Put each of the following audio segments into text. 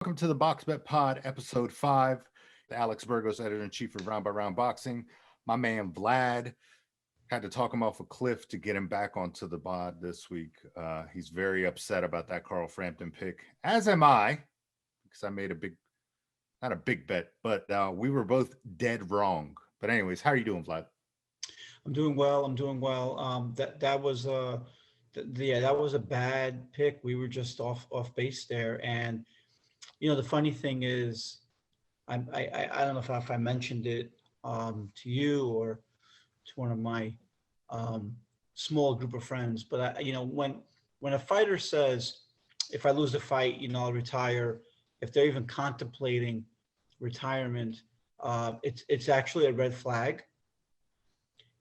Welcome to the Box Bet Pod, episode 5. Alex Burgos, editor-in-chief of Round by Round Boxing. My man Vlad, had to talk him off a cliff to get him back onto the pod this week. He's very upset about that Carl Frampton pick, as am I, because I made not a big bet, but we were both dead wrong. But anyways, how are you doing, Vlad? I'm doing well. That was that was a bad pick. We were just off base there. And the funny thing is, I don't know if I mentioned it to you or to one of my small group of friends, but when a fighter says, if I lose the fight, I'll retire. If they're even contemplating retirement, it's actually a red flag.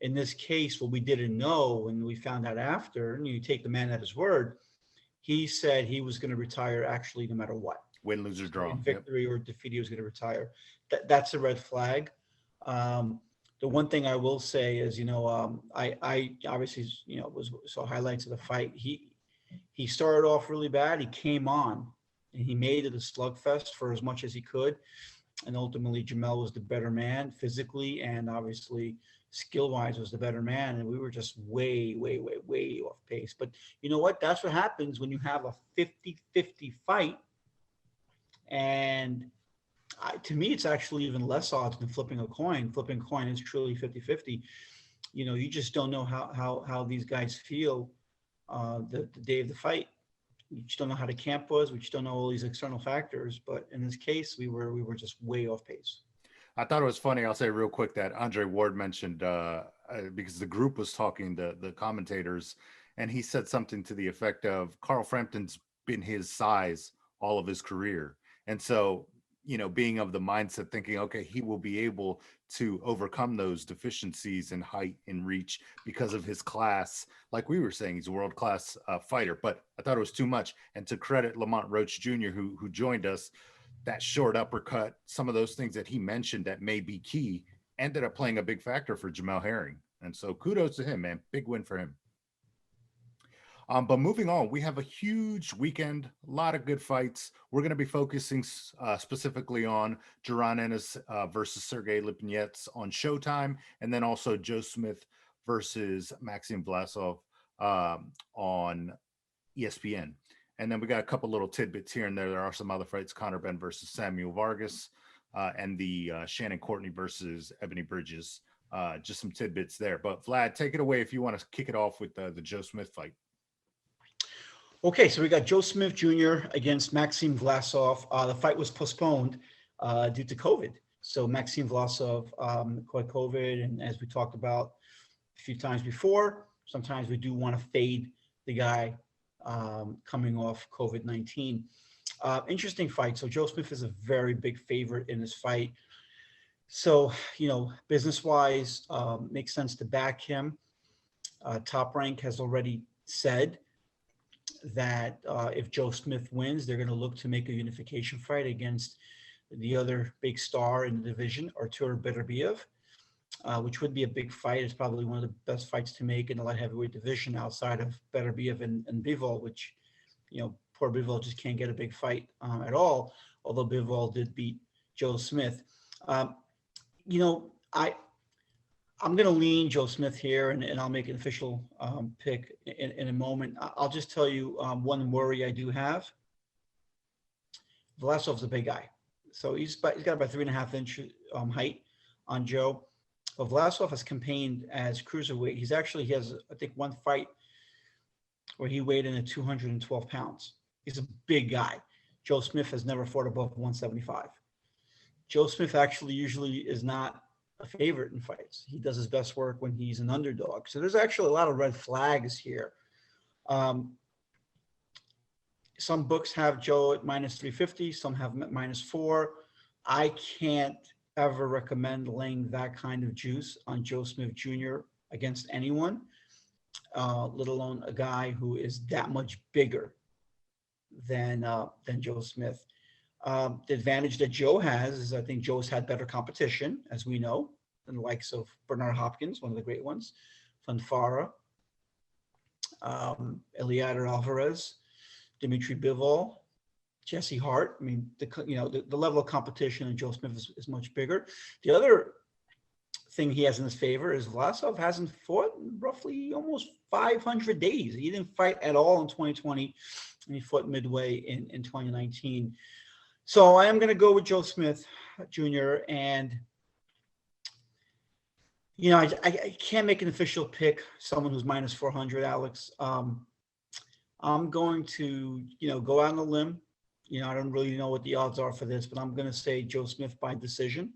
In this case, what we didn't know, and we found out after, and you take the man at his word, he said he was going to retire actually no matter what. Win, lose, or draw. In victory or defeat, he was going to retire. That's a red flag. The one thing I will say is, I obviously, saw highlights of the fight. He started off really bad. He came on and he made it a slugfest for as much as he could. And ultimately, Jamel was the better man physically and obviously skill-wise was the better man. And we were just way, way, way, way off pace. But you know what? That's what happens when you have a 50-50 fight. And to me, it's actually even less odds than flipping a coin. Flipping a coin is truly 50-50. You just don't know how these guys feel the day of the fight. We just don't know how the camp was. We just don't know all these external factors. But in this case, we were just way off pace. I thought it was funny. I'll say real quick that Andre Ward mentioned because the group was talking, the commentators, and he said something to the effect of Carl Frampton's been his size all of his career. And so, being of the mindset thinking, okay, he will be able to overcome those deficiencies in height and reach because of his class. Like we were saying, he's a world-class fighter, but I thought it was too much. And to credit Lamont Roach Jr., who joined us, that short uppercut, some of those things that he mentioned that may be key, ended up playing a big factor for Jamel Herring. And so kudos to him, man. Big win for him. But moving on, we have a huge weekend, a lot of good fights. We're going to be focusing specifically on Jaron Ennis versus Sergey Lipinets on Showtime, and then also Joe Smith versus Maxine Glassoff on ESPN. And then we got a couple little tidbits here and there. There are some other fights, Conor Benn versus Samuel Vargas, and the Shannon Courtenay versus Ebanie Bridges. Just some tidbits there. But Vlad, take it away if you want to kick it off with the Joe Smith fight. Okay, so we got Joe Smith Jr. against Maxime Glassoff. The fight was postponed due to COVID. So Maxime Glassoff caught COVID, and as we talked about a few times before, sometimes we do want to fade the guy coming off COVID-19. Interesting fight. So Joe Smith is a very big favorite in this fight. So, business-wise, makes sense to back him. Top Rank has already said that if Joe Smith wins, they're going to look to make a unification fight against the other big star in the division, Artur Beterbiev, which would be a big fight. It's probably one of the best fights to make in the light heavyweight division outside of Beterbiev and Bivol, which, poor Bivol just can't get a big fight at all, although Bivol did beat Joe Smith. I'm going to lean Joe Smith here, and I'll make an official pick in a moment. I'll just tell you one worry I do have. Vlasov's a big guy. So he's got about 3.5 inch height on Joe. But Vlasov has campaigned as cruiserweight. He has, I think, one fight where he weighed in at 212 pounds. He's a big guy. Joe Smith has never fought above 175. Joe Smith actually usually is not a favorite in fights. He does his best work when he's an underdog. So there's actually a lot of red flags here. Some books have Joe at -350. Some have -4. I can't ever recommend laying that kind of juice on Joe Smith Jr. against anyone, let alone a guy who is that much bigger than Joe Smith. The advantage that Joe has is I think Joe's had better competition, as we know, than the likes of Bernard Hopkins, one of the great ones, Fanfara, Eliader Alvarez, Dimitri Bivol, Jesse Hart. I mean, the level of competition in Joe Smith is much bigger. The other thing he has in his favor is Vlasov hasn't fought in roughly almost 500 days. He didn't fight at all in 2020, and he fought midway in 2019. So I am going to go with Joe Smith Jr. And, I can't make an official pick, someone who's minus 400, Alex. I'm going to, go out on a limb. I don't really know what the odds are for this, but I'm going to say Joe Smith by decision.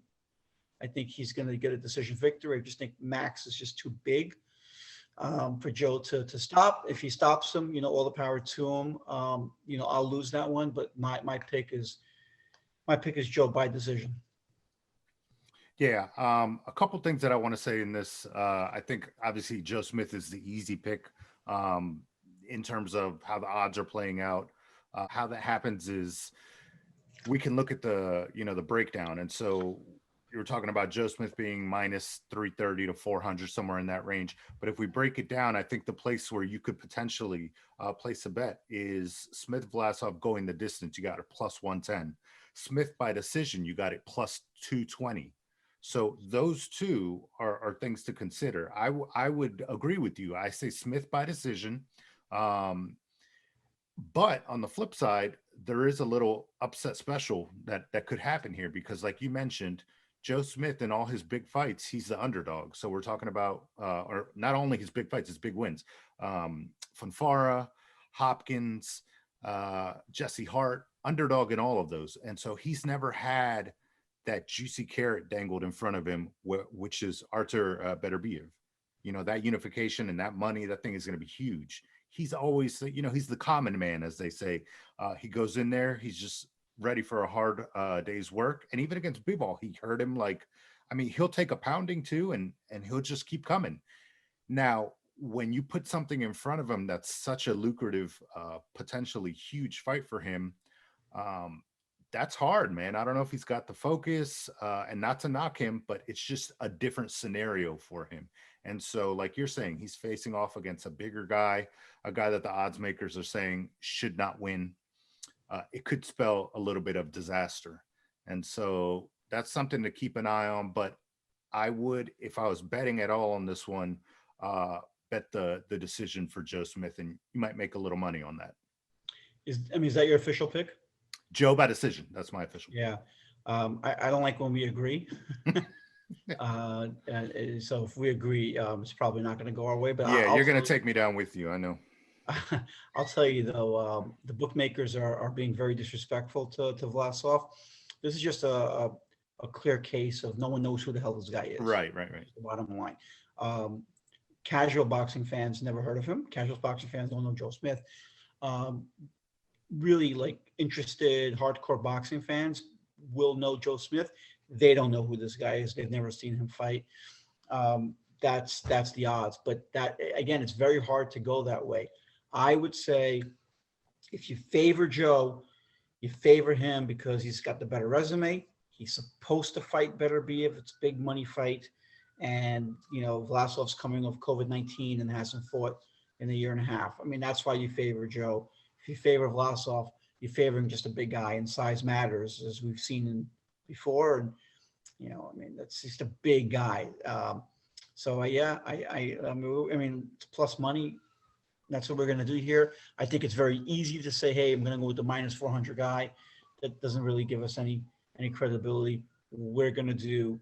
I think he's going to get a decision victory. I just think Max is just too big for Joe to stop. If he stops him, all the power to him. I'll lose that one, but my pick is Joe by decision. Yeah, a couple things that I want to say in this. I think obviously Joe Smith is the easy pick in terms of how the odds are playing out. How that happens is we can look at the breakdown, and so you were talking about Joe Smith being minus 330 to 400, somewhere in that range. But if we break it down, I think the place where you could potentially place a bet is Smith Vlasov going the distance. You got it plus 110. Smith by decision, you got it plus 220. So those two are things to consider. I would agree with you. I say Smith by decision. But on the flip side, there is a little upset special that could happen here because, like you mentioned, Joe Smith in all his big fights, he's the underdog. So we're talking about, or not only his big fights, his big wins. Fonfara, Hopkins, Jesse Hart, underdog in all of those. And so he's never had that juicy carrot dangled in front of him, which is Artur Beterbiev. That unification and that money, that thing is going to be huge. He's always, he's the common man, as they say. He goes in there, he's just ready for a hard day's work. And even against Bivol, he hurt him he'll take a pounding too, and he'll just keep coming. Now, when you put something in front of him that's such a lucrative, potentially huge fight for him, that's hard, man. I don't know if he's got the focus, and not to knock him, but it's just a different scenario for him. And so, like you're saying, he's facing off against a bigger guy, a guy that the odds makers are saying should not win. It could spell a little bit of disaster. And so that's something to keep an eye on. But I would, if I was betting at all on this one, bet the decision for Joe Smith, and you might make a little money on that. Is that your official pick? Joe by decision. That's my official. Yeah. I don't like when we agree. So if we agree, it's probably not going to go our way. But yeah, you're going to take me down with you. I know. I'll tell you though, the bookmakers are being very disrespectful to Vlasov. This is just a clear case of no one knows who the hell this guy is. Right. That's the bottom line. Casual boxing fans never heard of him. Casual boxing fans don't know Joe Smith. Really interested hardcore boxing fans will know Joe Smith. They don't know who this guy is. They've never seen him fight. That's the odds. But that, again, it's very hard to go that way. I would say if you favor Joe, you favor him because he's got the better resume. He's supposed to fight Beterbiev. It's a big money fight. And, Vlasov's coming off COVID-19 and hasn't fought in a year and a half. I mean, that's why you favor Joe. If you favor Vlasov, you're favoring just a big guy, and size matters, as we've seen before. And, that's just a big guy. It's plus money. That's what we're going to do here. I think it's very easy to say, hey, I'm going to go with the minus 400 guy. That doesn't really give us any credibility. We're going to do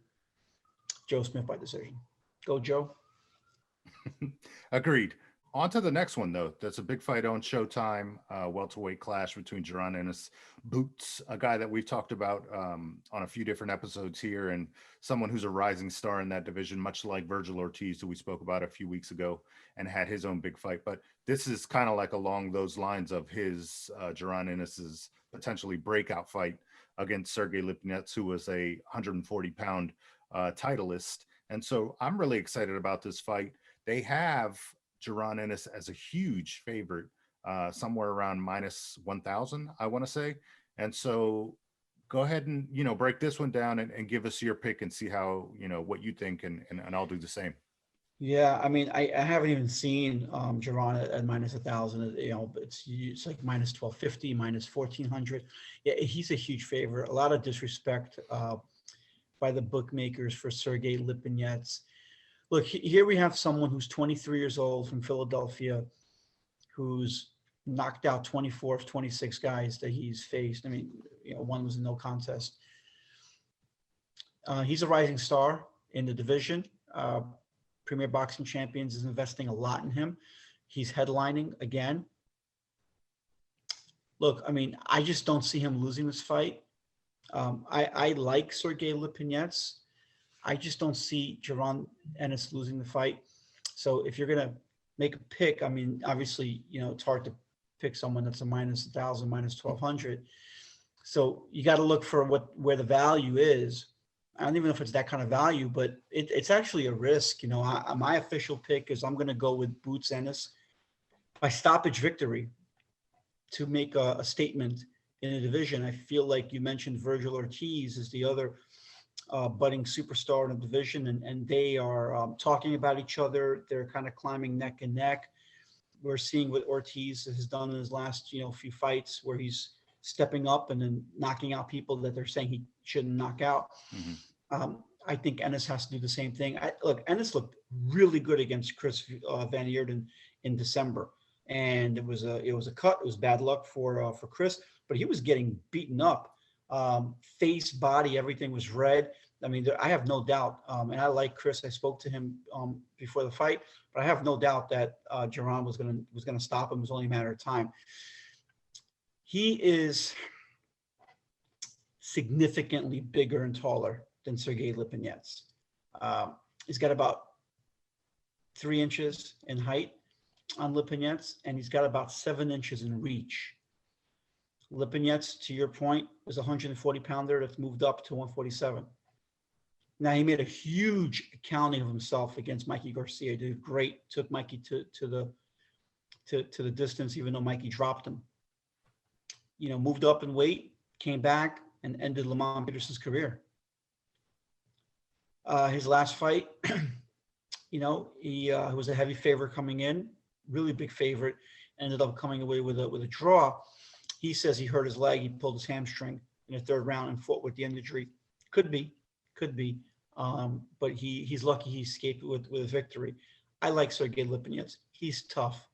Joe Smith by decision. Go, Joe. Agreed. On to the next one, though. That's a big fight on Showtime, welterweight clash between Jaron Ennis, Boots, a guy that we've talked about on a few different episodes here, and someone who's a rising star in that division, much like Virgil Ortiz, who we spoke about a few weeks ago and had his own big fight. But this is kind of like along those lines of his Jaron Ennis's potentially breakout fight against Sergey Lipinets, who was a 140-pound titleist. And so I'm really excited about this fight. They have Jaron Ennis as a huge favorite, somewhere around minus 1,000, I want to say. And so go ahead and, break this one down and give us your pick and see how, what you think, and I'll do the same. Yeah, I mean, I haven't even seen Jaron at minus 1,000. You know, but it's like minus 1250, minus 1,400. Yeah, he's a huge favorite. A lot of disrespect by the bookmakers for Sergey Lipinets. Look, here we have someone who's 23 years old from Philadelphia, who's knocked out 24 of 26 guys that he's faced. I mean, you know, one was a no contest. He's a rising star in the division. Premier Boxing Champions is investing a lot in him. He's headlining again. Look, I mean, I just don't see him losing this fight. I like Sergey Lipinets. I just don't see Jaron Ennis losing the fight. So if you're gonna make a pick, I mean, obviously, you know, it's hard to pick someone that's a minus 1,000, minus 1,200. So you got to look for where the value is. I don't even know if it's that kind of value, but it's actually a risk. You know, my official pick is I'm going to go with Boots Ennis by stoppage victory to make a statement in the division. I feel like you mentioned Virgil Ortiz is the other budding superstar in the division, and they are talking about each other. They're kind of climbing neck and neck. We're seeing what Ortiz has done in his last, you know, few fights where he's stepping up and then knocking out people that they're saying he shouldn't knock out. Mm-hmm. I think Ennis has to do the same thing. Look, Ennis looked really good against Chris Van Eerden in December, and it was a cut. It was bad luck for Chris, but he was getting beaten up, face, body, everything was red. I mean, I have no doubt, and I like Chris. I spoke to him before the fight, but I have no doubt that Jaron was gonna stop him. It was only a matter of time. He is significantly bigger and taller than Sergey Lipinets. He's got about 3 inches in height on Lipinets, and he's got about 7 inches in reach. Lipinets, to your point, is a 140-pounder that's moved up to 147. Now, he made a huge accounting of himself against Mikey Garcia. He did great, took Mikey to the distance, even though Mikey dropped him. You know, moved up in weight, came back, and ended Lamont Peterson's career. His last fight, you know, he was a heavy favorite coming in, really big favorite, ended up coming away with a draw. He says he hurt his leg, he pulled his hamstring in the third round and fought with the injury. Could be. But he's lucky he escaped with a victory. I like Sergey Lipinets. He's tough.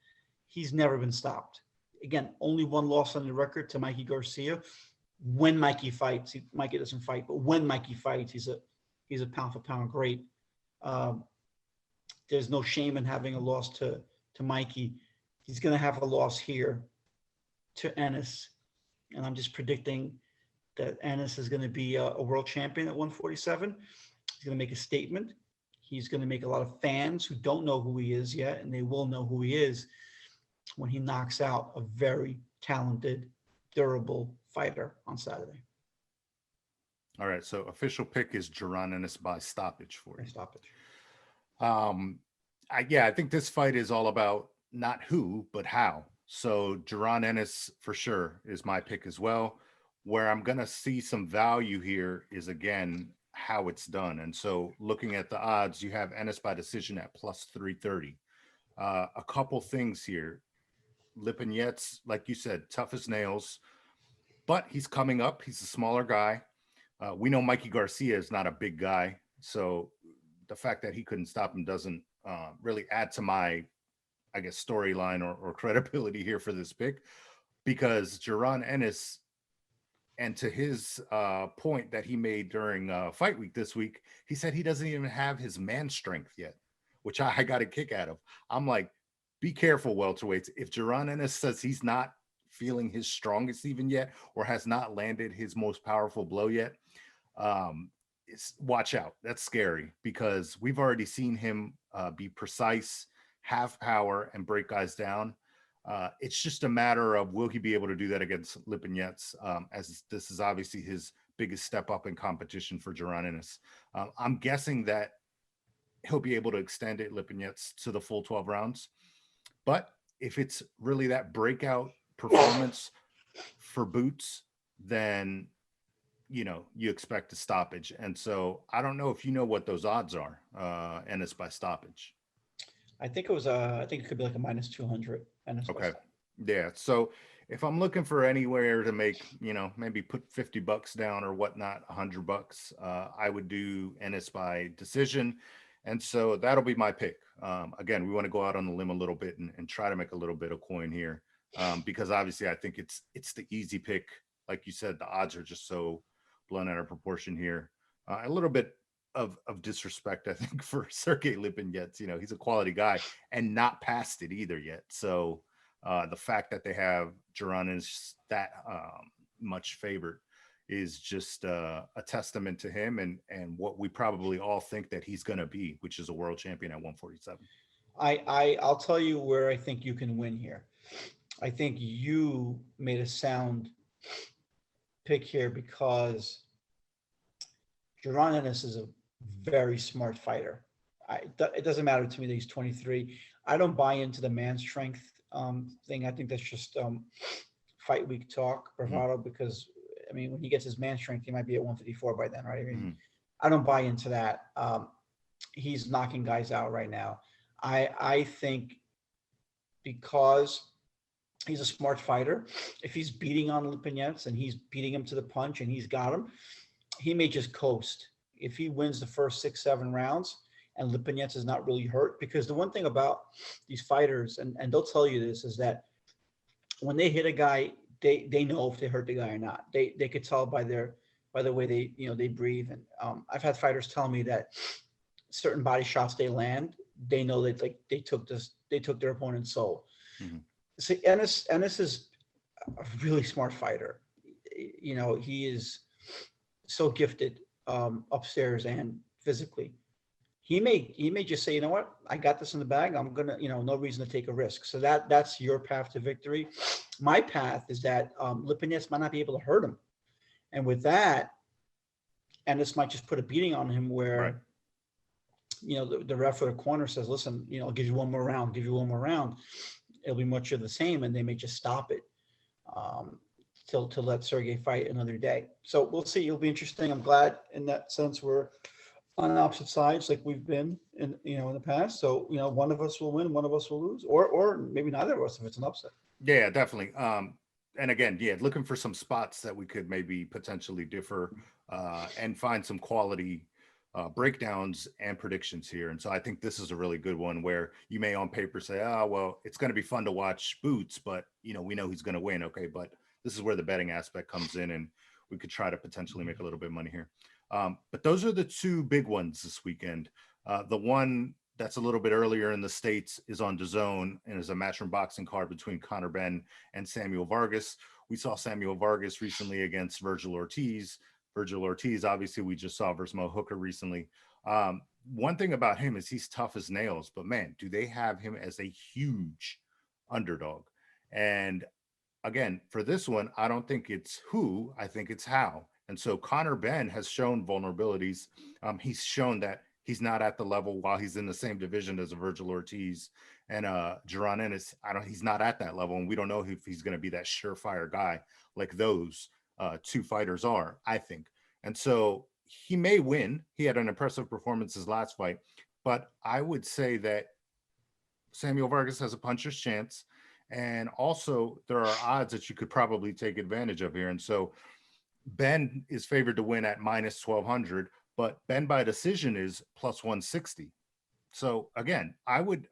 He's never been stopped. Again, only one loss on the record to Mikey Garcia. When Mikey fights, Mikey doesn't fight, but when Mikey fights, he's a pound for pound great. There's no shame in having a loss to Mikey. He's going to have a loss here to Ennis, and I'm just predicting that Ennis is going to be a world champion at 147. He's going to make a statement. He's going to make a lot of fans who don't know who he is yet, and they will know who he is when he knocks out a very talented, durable fighter on Saturday. All right, so official pick is Jaron Ennis by stoppage for you. Stoppage. I think this fight is all about not who, but how. So Jaron Ennis for sure is my pick as well. Where I'm going to see some value here is, again, how it's done. And so looking at the odds, you have Ennis by decision at plus 330. A couple things here. Lipinets, like you said, tough as nails, but he's coming up. He's a smaller guy. We know Mikey Garcia is not a big guy. So the fact that he couldn't stop him doesn't really add to my, I guess, storyline or credibility here for this pick, because Jaron Ennis, and to his point that he made during fight week this week, he said he doesn't even have his man strength yet, which I got a kick out of. I'm like, be careful, welterweights. If Jaron Ennis says he's not feeling his strongest even yet, or has not landed his most powerful blow yet, watch out. That's scary, because we've already seen him be precise, have power, and break guys down. It's just a matter of, will he be able to do that against Lipinets, as this is obviously his biggest step up in competition for Jaron Ennis. I'm guessing that he'll be able to extend it, Lipinets, to the full 12 rounds. But if it's really that breakout performance for Boots, then, you know, you expect a stoppage. And so I don't know if you know what those odds are, Ennis by stoppage. I think it could be like a minus 200 Ennis by Okay. side. Yeah. So if I'm looking for anywhere to make, maybe put $50 down or whatnot, $100, I would do Ennis by decision. And so that'll be my pick. Again, we want to go out on the limb a little bit and try to make a little bit of coin here. Because obviously I think it's the easy pick. Like you said, the odds are just so blown out of proportion here. A little bit of disrespect, I think, for Sergey Lipinets. He's a quality guy and not past it either yet. So the fact that they have Jaron is that much favored is just a testament to him and what we probably all think that he's going to be, which is a world champion at 147. I'll tell you where I think you can win here. I think you made a sound pick here because Jaron Ennis is a very smart fighter. It doesn't matter to me that he's 23. I don't buy into the man strength thing. I think that's just fight week talk, bravado, because I mean, when he gets his man strength, he might be at 154 by then, right? I mean, I don't buy into that. He's knocking guys out right now. I think because he's a smart fighter, if he's beating on Lipinets and he's beating him to the punch and he's got him, he may just coast. If he wins the first 6-7 rounds and Lipinets is not really hurt, because the one thing about these fighters, and they'll tell you this, is that when they hit a guy, they know if they hurt the guy or not. They could tell by the way they breathe. And I've had fighters tell me that certain body shots they land, they know that they took their opponent's soul. Mm-hmm. So Ennis is a really smart fighter. He is so gifted upstairs and physically. He may just say, you know what, I got this in the bag. I'm gonna, no reason to take a risk. So that's your path to victory. My path is that Lipinets might not be able to hurt him, and with that, Ennis might just put a beating on him where, right. The ref or the corner says, listen, I'll give you one more round. It'll be much of the same, and they may just stop it to let Sergey fight another day. So we'll see. It'll be interesting. I'm glad in that sense we're on opposite sides like we've been in the past. So one of us will win, one of us will lose, or maybe neither of us if it's an upset. Yeah, definitely. And again, looking for some spots that we could maybe potentially differ and find some quality breakdowns and predictions here. And so I think this is a really good one where you may on paper say, oh, well, it's going to be fun to watch Boots, but we know he's going to win. Okay. But this is where the betting aspect comes in and we could try to potentially make a little bit of money here. But those are the two big ones this weekend. The one that's a little bit earlier in the States is on DAZN and is a matchroom boxing card between Conor Benn and Samuel Vargas. We saw Samuel Vargas recently against Virgil Ortiz. Virgil Ortiz, obviously, we just saw versus Mo Hooker recently. One thing about him is he's tough as nails, but man, do they have him as a huge underdog. And again, for this one, I don't think it's who, I think it's how. And so Conor Benn has shown vulnerabilities. He's shown that he's not at the level while he's in the same division as a Virgil Ortiz and Jaron Ennis. He's not at that level, and we don't know if he's going to be that surefire guy like those two fighters are, I think. And so he may win. He had an impressive performance his last fight, but I would say that Samuel Vargas has a puncher's chance. And also there are odds that you could probably take advantage of here. And so Ben is favored to win at minus 1,200, but Ben by decision is plus 160. So again, I would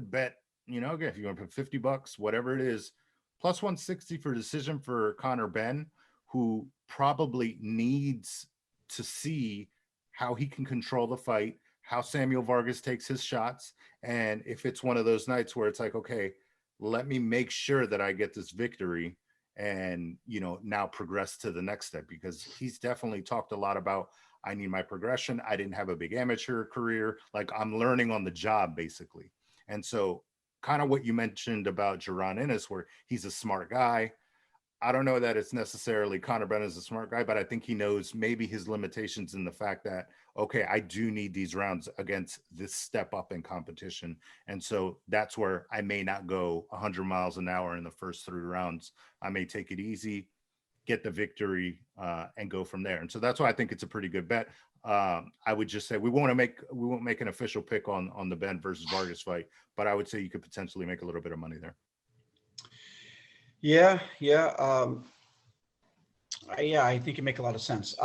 bet, again, if you want to put $50, whatever it is, plus 160 for decision for Conor Benn, who probably needs to see how he can control the fight, how Samuel Vargas takes his shots. And if it's one of those nights where it's like, okay, let me make sure that I get this victory and, now progress to the next step, because he's definitely talked a lot about, I need my progression. I didn't have a big amateur career. Like I'm learning on the job basically. And so kind of what you mentioned about Jaron Ennis, where he's a smart guy. I don't know that it's necessarily Conor Benn is a smart guy, but I think he knows maybe his limitations in the fact that, okay, I do need these rounds against this step up in competition. And so that's where I may not go 100 miles an hour in the first 3 rounds. I may take it easy, get the victory, and go from there. And so that's why I think it's a pretty good bet. I would just say we won't make an official pick on the Benn versus Vargas fight, but I would say you could potentially make a little bit of money there. Yeah, yeah, I think it make a lot of sense.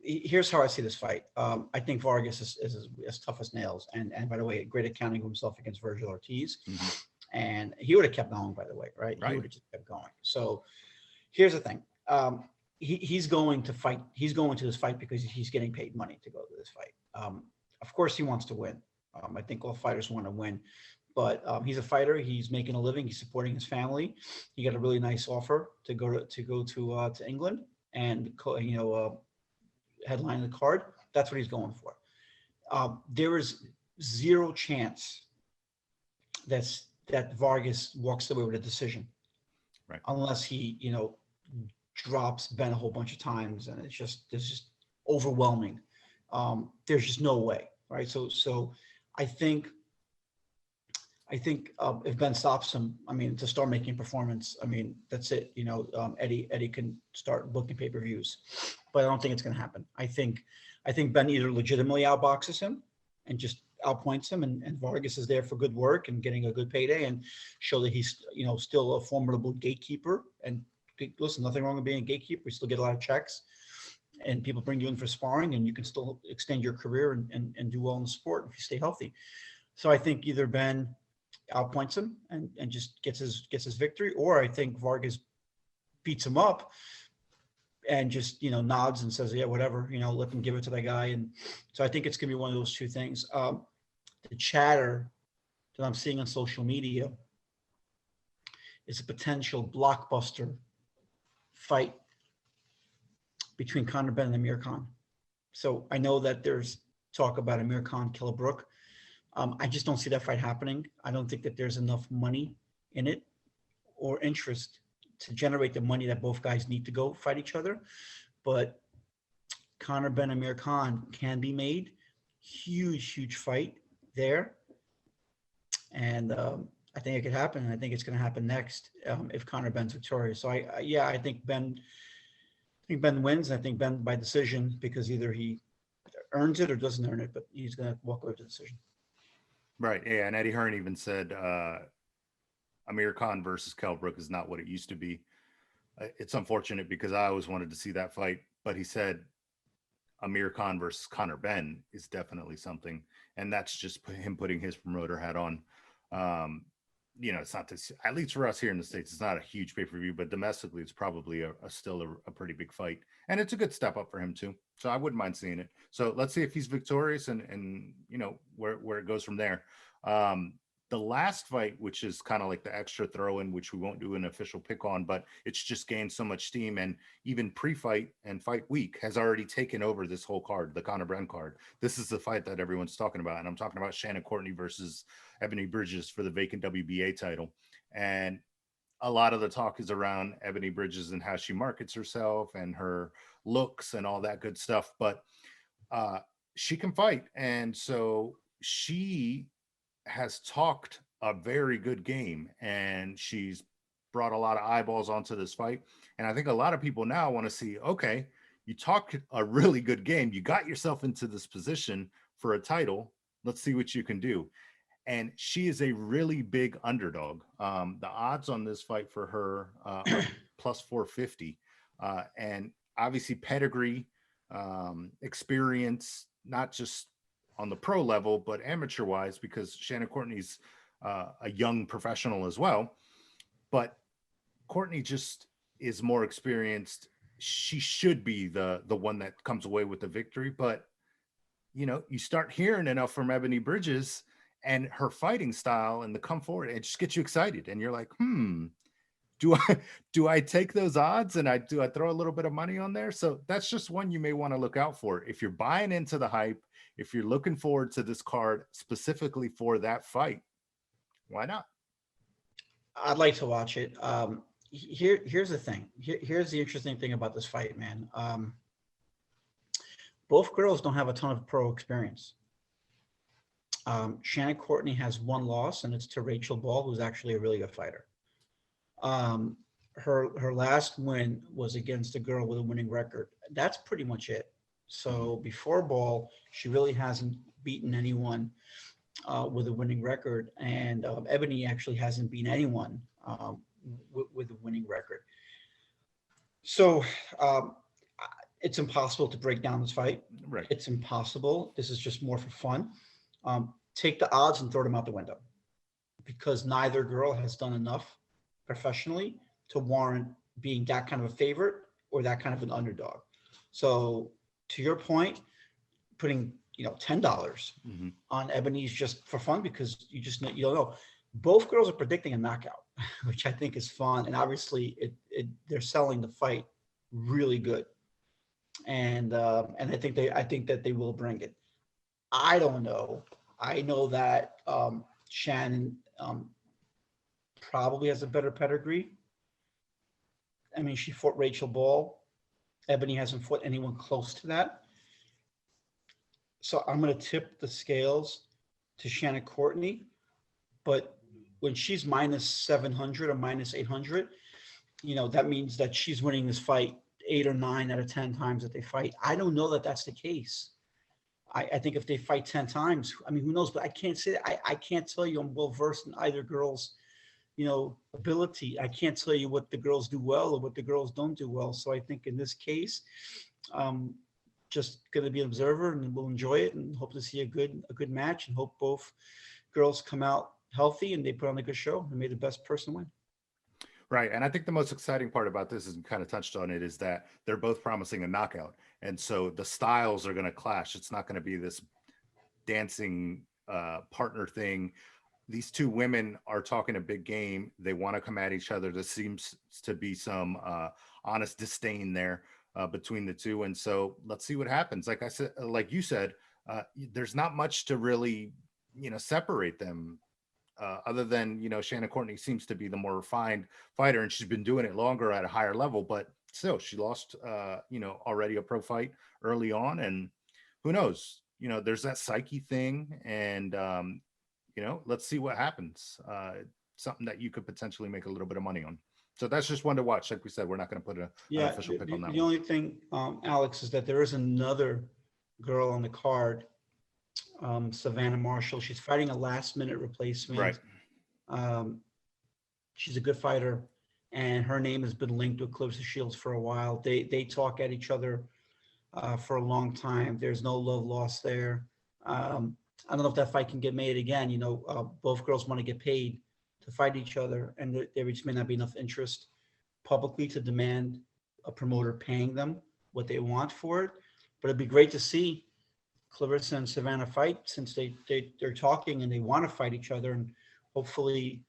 Here's how I see this fight. I think Vargas is as tough as nails, and by the way, great accounting of himself against Virgil Ortiz, and he would have kept going. By the way, right? He would have just kept going. So here's the thing. He's going to fight. He's going to this fight because he's getting paid money to go to this fight. Of course, he wants to win. I think all fighters want to win, but he's a fighter. He's making a living. He's supporting his family. He got a really nice offer to go to England and headline the card. That's what he's going for. There is zero chance that Vargas walks away with a decision, right? Unless he drops Benn a whole bunch of times, and it's just overwhelming. There's just no way, right? So I think if Benn stops him, I mean, to start making performance, I mean, that's it. Eddie can start booking pay-per-views, but I don't think it's going to happen. I think Benn either legitimately outboxes him and just outpoints him, and Vargas is there for good work and getting a good payday and show that he's still a formidable gatekeeper. And listen, nothing wrong with being a gatekeeper. You still get a lot of checks, and people bring you in for sparring, and you can still extend your career and do well in the sport if you stay healthy. So I think either Benn outpoints him and just gets his victory, or I think Vargas beats him up and just nods and says, yeah, whatever, let them give it to that guy. And so I think it's gonna be one of those two things. The chatter that I'm seeing on social media is a potential blockbuster fight between Conor Benn and Amir Khan. So I know that there's talk about Amir Khan, Killer Brook. I just don't see that fight happening. I don't think that there's enough money in it or interest to generate the money that both guys need to go fight each other. But Conor Benn, Amir Khan can be made. Huge fight there. And I think it could happen. And I think it's going to happen next if Conor Benn's victorious. So I think Benn wins. I think Benn by decision, because either he earns it or doesn't earn it, but he's going to walk away with the decision. Right. Yeah. And Eddie Hearn even said Amir Khan versus Kell Brook is not what it used to be. It's unfortunate because I always wanted to see that fight, but he said Amir Khan versus Conor Benn is definitely something. And that's just him putting his promoter hat on. It's not this, at least for us here in the States, it's not a huge pay-per-view, but domestically it's probably still a pretty big fight. And it's a good step up for him too. So I wouldn't mind seeing it. So let's see if he's victorious and where it goes from there. The last fight, which is kind of like the extra throw in, which we won't do an official pick on, but it's just gained so much steam, and even pre-fight and fight week has already taken over this whole card, the Conor Benn card. This is the fight that everyone's talking about. And I'm talking about Shannon Courtenay versus Ebanie Bridges for the vacant WBA title. And a lot of the talk is around Ebanie Bridges and how she markets herself and her looks and all that good stuff. But she can fight. And so she has talked a very good game, and she's brought a lot of eyeballs onto this fight. And I think a lot of people now want to see, okay, you talked a really good game. You got yourself into this position for a title. Let's see what you can do. And she is a really big underdog. The odds on this fight for her are plus 450. And obviously pedigree, experience, not just on the pro level, but amateur wise, because Shannon Courtenay's a young professional as well. But Courtney just is more experienced. She should be the one that comes away with the victory. But, you start hearing enough from Ebanie Bridges and her fighting style and the come forward, it just gets you excited. And you're like, do I take those odds and do I throw a little bit of money on there? So that's just one you may want to look out for. If you're buying into the hype, if you're looking forward to this card specifically for that fight, why not? I'd like to watch it. Here's the thing. Here's the interesting thing about this fight, man. Both girls don't have a ton of pro experience. Shannon Courtenay has one loss, and it's to Rachel Ball, who's actually a really good fighter. her last win was against a girl with a winning record. That's pretty much it. So before Ball, she really hasn't beaten anyone with a winning record, and Ebony actually hasn't beaten anyone with a winning record. So it's impossible to break down this fight. Right. It's impossible. This is just more for fun. Take the odds and throw them out the window, because neither girl has done enough professionally to warrant being that kind of a favorite or that kind of an underdog. So to your point, putting $10 on Ebony's just for fun, because you don't know. Both girls are predicting a knockout, which I think is fun, and obviously they're selling the fight really good, and I think that they will bring it. I don't know. I know that Shannon probably has a better pedigree. I mean, she fought Rachel Ball. Ebony hasn't fought anyone close to that. So I'm going to tip the scales to Shannon Courtenay. But when she's minus 700 or minus 800, that means that she's winning this fight 8 or 9 out of 10 times that they fight. I don't know that that's the case. I think if they fight 10 times, I mean, who knows? But I can't say that. I can't tell you I'm well versed in either girl's, ability. I can't tell you what the girls do well or what the girls don't do well. So I think in this case, just going to be an observer, and we'll enjoy it and hope to see a good match, and hope both girls come out healthy and they put on a good show and may the best person win. Right. And I think the most exciting part about this, is, you kind of touched on it, is that they're both promising a knockout. And so the styles are going to clash. It's not going to be this dancing partner thing. These two women are talking a big game. They want to come at each other. There seems to be some honest disdain there between the two. And so let's see what happens. Like I said, like you said, there's not much to really, separate them. Other than, Shannon Courtenay seems to be the more refined fighter, and she's been doing it longer at a higher level, but still she lost, already a pro fight early on. And who knows, there's that psyche thing. And, let's see what happens. Something that you could potentially make a little bit of money on. So that's just one to watch. Like we said, we're not going to put an official pick on that. The only thing, Alex, is that there is another girl on the card, Savannah Marshall. She's fighting a last-minute replacement. Right. She's a good fighter, and her name has been linked with Claressa Shields for a while. They talk at each other for a long time. There's no love lost there. I don't know if that fight can get made again. Both girls want to get paid to fight each other, and there just may not be enough interest publicly to demand a promoter paying them what they want for it. But it'd be great to see Claressa and Savannah fight, since they're talking and they want to fight each other, and hopefully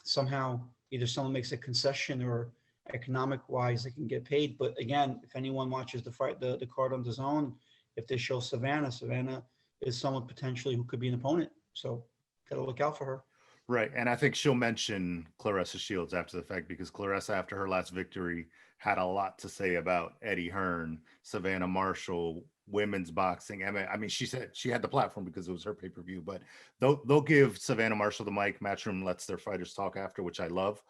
somehow either someone makes a concession or economic wise they can get paid. But again, if anyone watches the fight, the card on DAZN, if they show Savannah is someone potentially who could be an opponent. So gotta look out for her. Right. And I think she'll mention Claressa Shields after the fact, because Claressa, after her last victory, had a lot to say about Eddie Hearn, Savannah Marshall, women's boxing. I mean, she said she had the platform because it was her pay-per-view, but they'll give Savannah Marshall the mic. Matchroom lets their fighters talk after, which I love.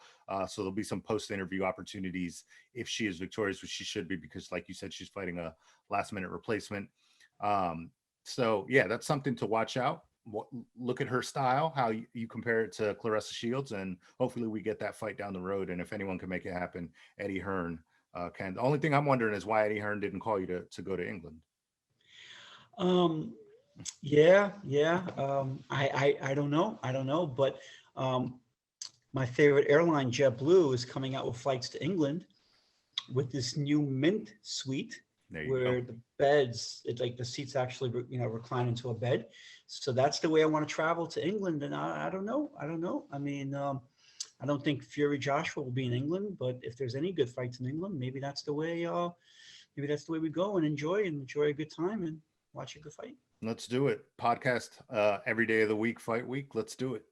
So there'll be some post-interview opportunities if she is victorious, which she should be, because like you said, she's fighting a last-minute replacement. So yeah, that's something to watch out. Look at her style, how you compare it to Claressa Shields, and hopefully we get that fight down the road. And if anyone can make it happen, Eddie Hearn can. The only thing I'm wondering is why Eddie Hearn didn't call you to go to England. Yeah. I don't know, but my favorite airline, JetBlue, is coming out with flights to England with this new Mint suite, where the beds, it's like the seats actually, recline into a bed. So that's the way I want to travel to England. And I don't know. I mean, I don't think Fury Joshua will be in England, but if there's any good fights in England, maybe that's the way we go and enjoy a good time and watch a good fight. Let's do it. Podcast every day of the week, fight week. Let's do it.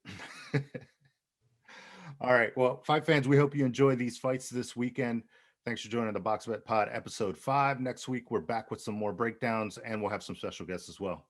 All right. Well, fight fans, we hope you enjoy these fights this weekend. Thanks for joining the Box Bet Pod episode 5. Next week, we're back with some more breakdowns, and we'll have some special guests as well.